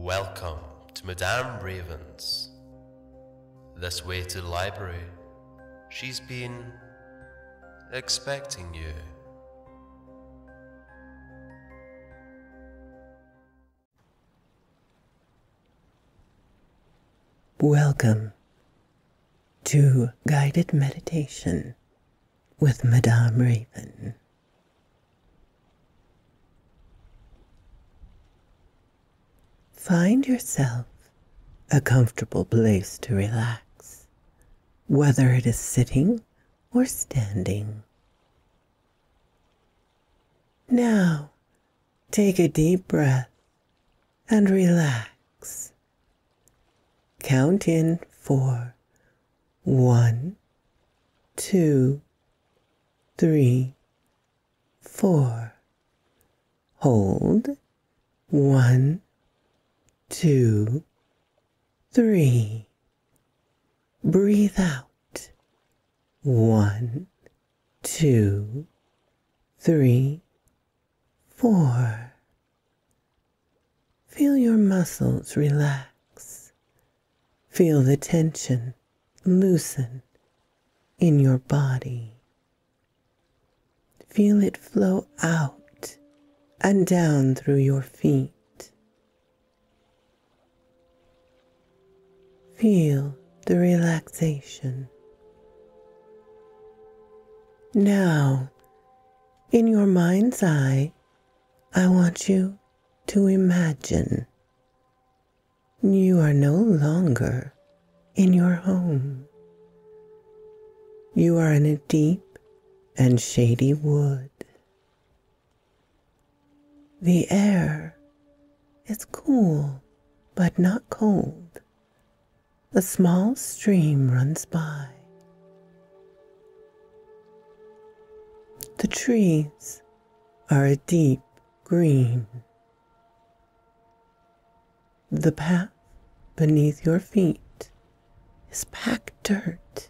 Welcome to Madame Raven's. This way to the library. She's been expecting you. Welcome to Guided Meditation with Madame Raven. Find yourself a comfortable place to relax, whether it is sitting or standing. Now, take a deep breath and relax. Count in for 1, 2, 3, 4. Hold 1, 2, 3. Breathe out 1, 2, 3, 4. Feel your muscles relax. Feel the tension loosen in your body. Feel it flow out and down through your feet. Feel the relaxation. Now, in your mind's eye, I want you to imagine you are no longer in your home. You are in a deep and shady wood. The air is cool but not cold. A small stream runs by. The trees are a deep green. The path beneath your feet is packed dirt,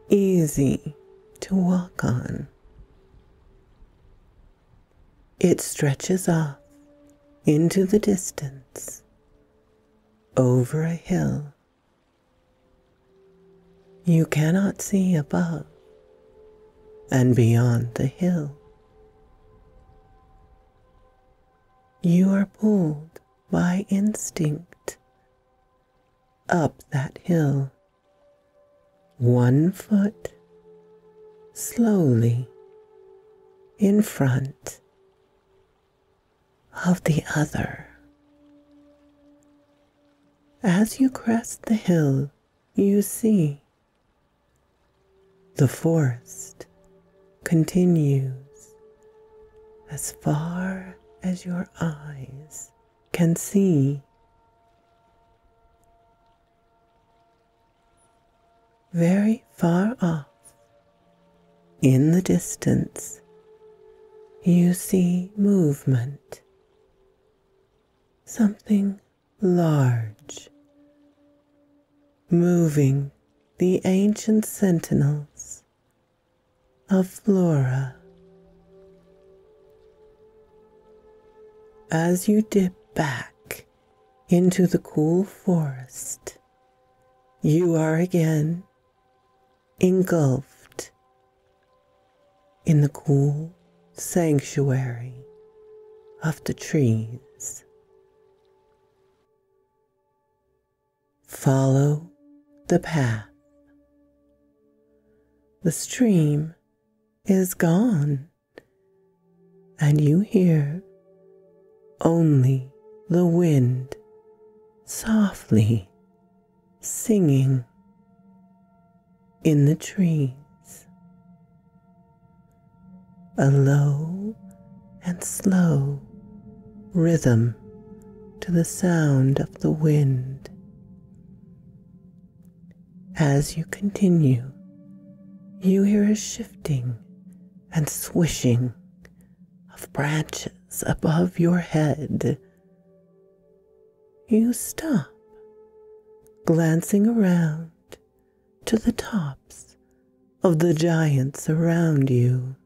easy to walk on. It stretches off into the distance, over a hill. You cannot see above and beyond the hill. You are pulled by instinct up that hill, 1 foot slowly in front of the other. As you crest the hill, you see the forest continues as far as your eyes can see. Very far off, in the distance, you see movement. Something large, moving the ancient sentinels of Flora. As you dip back into the cool forest, you are again engulfed in the cool sanctuary of the trees. Follow the path. The stream is gone, and you hear only the wind softly singing in the trees. A low and slow rhythm to the sound of the wind. As you continue, you hear a shifting and swishing of branches above your head. You stop, glancing around to the tops of the giants around you.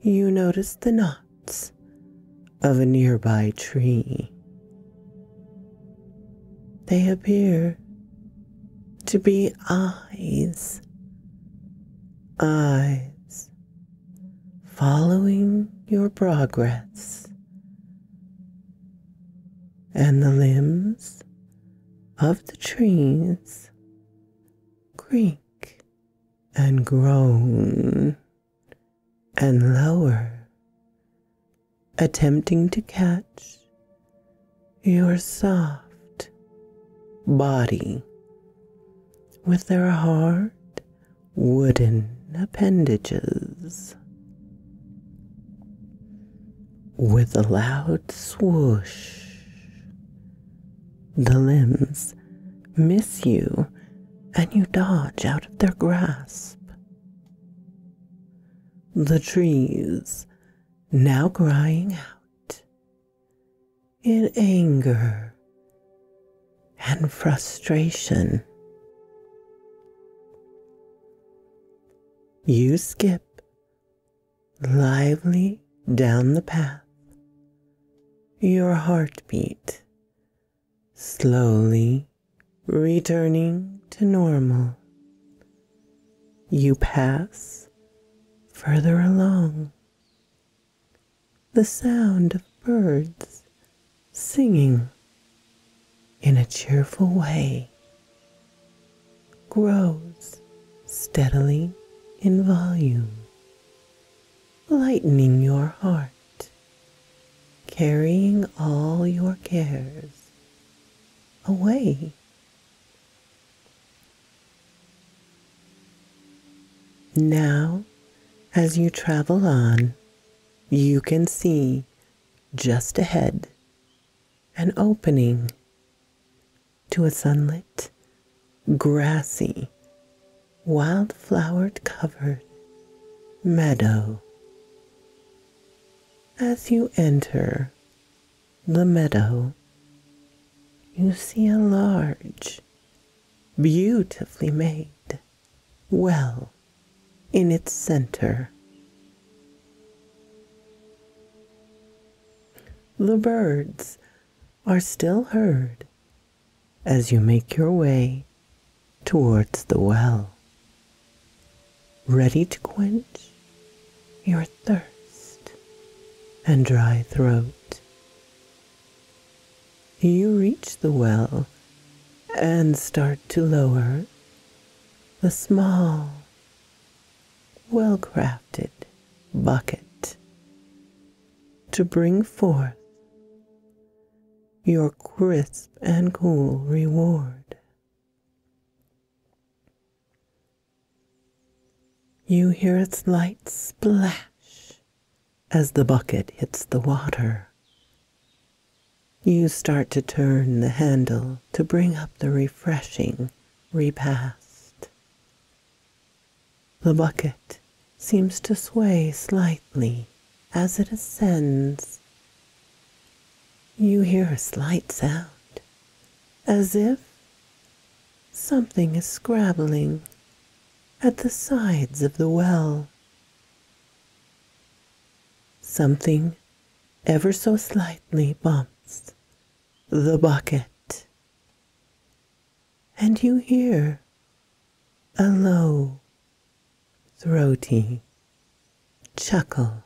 You notice the knots of a nearby tree. They appear to be eyes, eyes following your progress, and the limbs of the trees creak and groan and lower, attempting to catch your soft body with their hard wooden appendages. With a loud swoosh, the limbs miss you and you dodge out of their grasp. The trees now crying out in anger and frustration. You skip lively down the path, your heartbeat slowly returning to normal. You pass further along. The sound of birds singing in a cheerful way grows steadily in volume, lightening your heart, carrying all your cares away. Now, as you travel on, you can see just ahead an opening to a sunlit, grassy, wildflowered covered meadow. As you enter the meadow, you see a large, beautifully made well in its center. The birds are still heard as you make your way towards the well, ready to quench your thirst and dry throat. You reach the well and start to lower the small, well-crafted bucket to bring forth your crisp and cool reward. You hear a slight splash as the bucket hits the water. You start to turn the handle to bring up the refreshing repast. The bucket seems to sway slightly as it ascends. You hear a slight sound, as if something is scrabbling at the sides of the well. Something ever so slightly bumps the bucket, and you hear a low, throaty chuckle.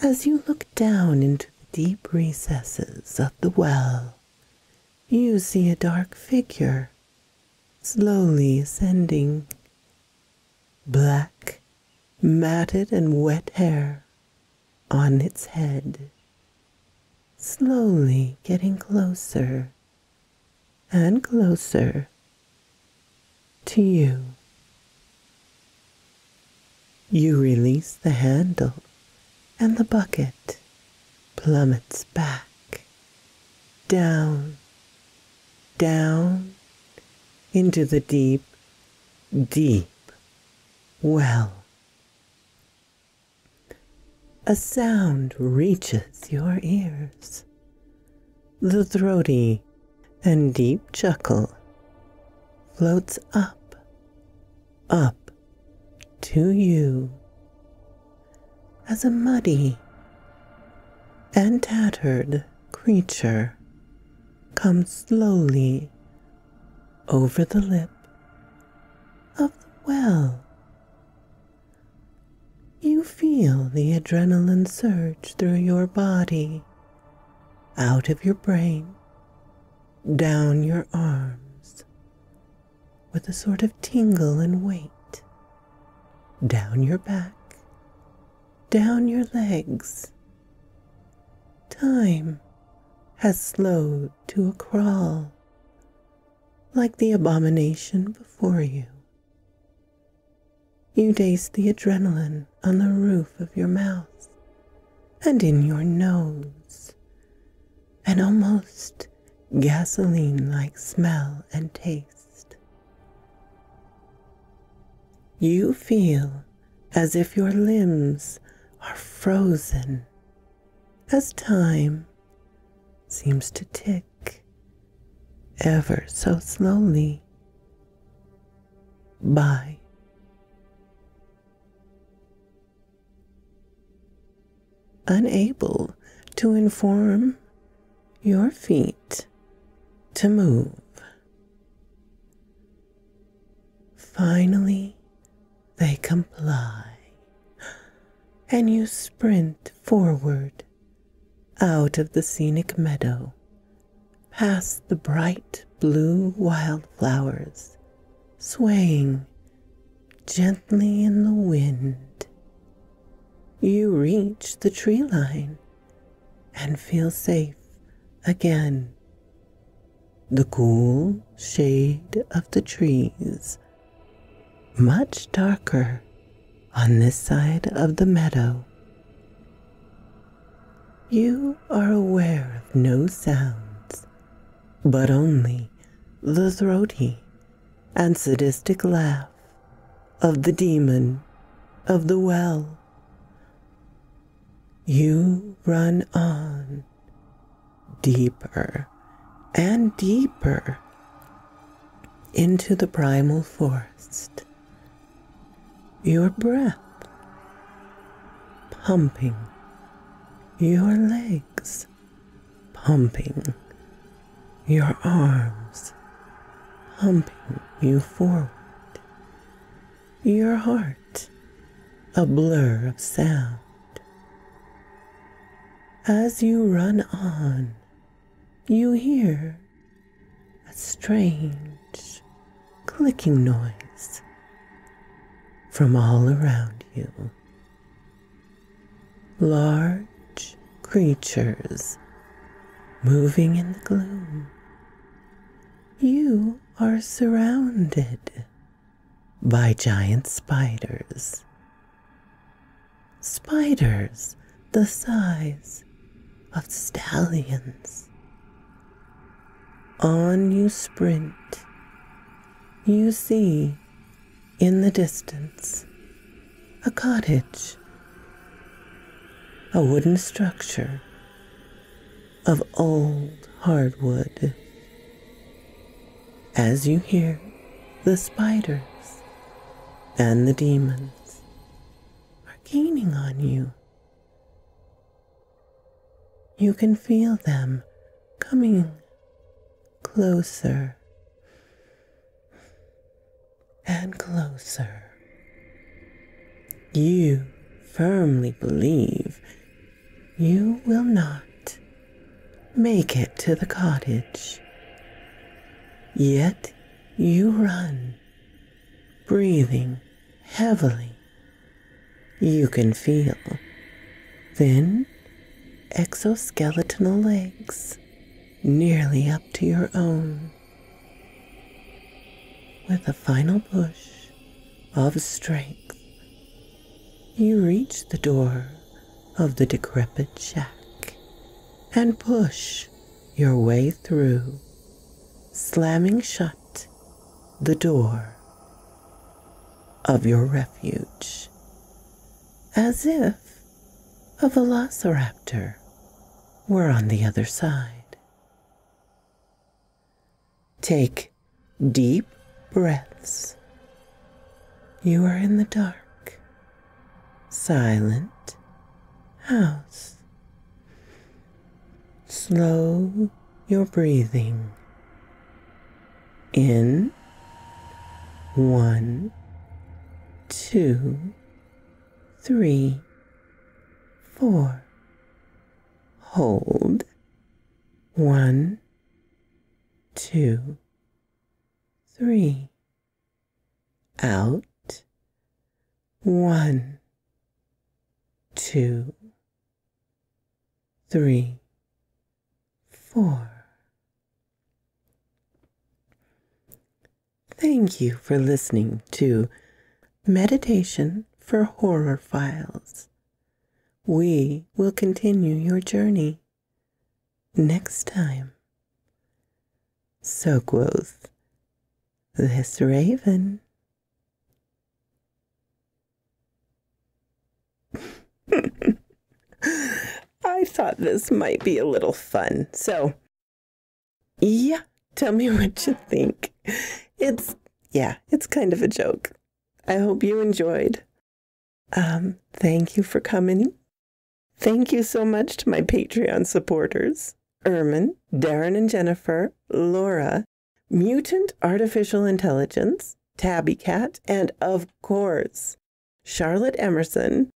As you look down into the deep recesses of the well, you see a dark figure slowly ascending. Black, matted and wet hair on its head, slowly getting closer and closer to you. You release the handle and the bucket plummets back, down, down into the deep, deep well. A sound reaches your ears. The throaty and deep chuckle floats up, up to you as a muddy, and tattered creature comes slowly over the lip of the well. You feel the adrenaline surge through your body, out of your brain, down your arms, with a sort of tingle and weight, down your back, down your legs. Time has slowed to a crawl, like the abomination before you. You taste the adrenaline on the roof of your mouth and in your nose, an almost gasoline-like smell and taste. You feel as if your limbs are frozen as time seems to tick ever so slowly by. Unable to inform your feet to move. Finally, they comply, and you sprint forward out of the scenic meadow, past the bright blue wildflowers swaying gently in the wind. You reach the tree line and feel safe again. The cool shade of the trees, much darker on this side of the meadow. You are aware of no sounds, but only the throaty and sadistic laugh of the demon of the well. You run on, deeper and deeper into the primal forest, your breath pumping, your legs pumping, your arms pumping you forward, your heart a blur of sound. As you run on, you hear a strange clicking noise from all around you. Large creatures moving in the gloom. You are surrounded by giant spiders. Spiders the size of stallions. On you sprint. You see in the distance a cottage, a wooden structure of old hardwood. As you hear the spiders and the demons are gaining on you, you can feel them coming closer and closer. You firmly believe you will not make it to the cottage. Yet you run, breathing heavily. You can feel thin exoskeletal legs nearly up to your own. With a final push of strength, you reach the door of the decrepit shack and push your way through, slamming shut the door of your refuge, as if a velociraptor were on the other side. Take deep breaths. You are in the dark, silent house. slow your breathing. In 1, 2, 3, 4. Hold. 1, 2, 3. Out. 1, 2, 3, 4. Thank you for listening to Meditation for Horror Files. We will continue your journey next time. So quoth this raven. I thought this might be a little fun. So, yeah, tell me what you think. It's kind of a joke. I hope you enjoyed. Thank you for coming. Thank you so much to my Patreon supporters, Ermin, Darren and Jennifer, Laura, Mutant Artificial Intelligence, Tabby Cat, and of course, Charlotte Emerson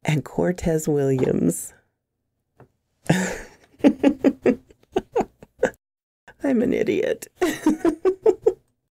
and Cortez Williams. I'm an idiot.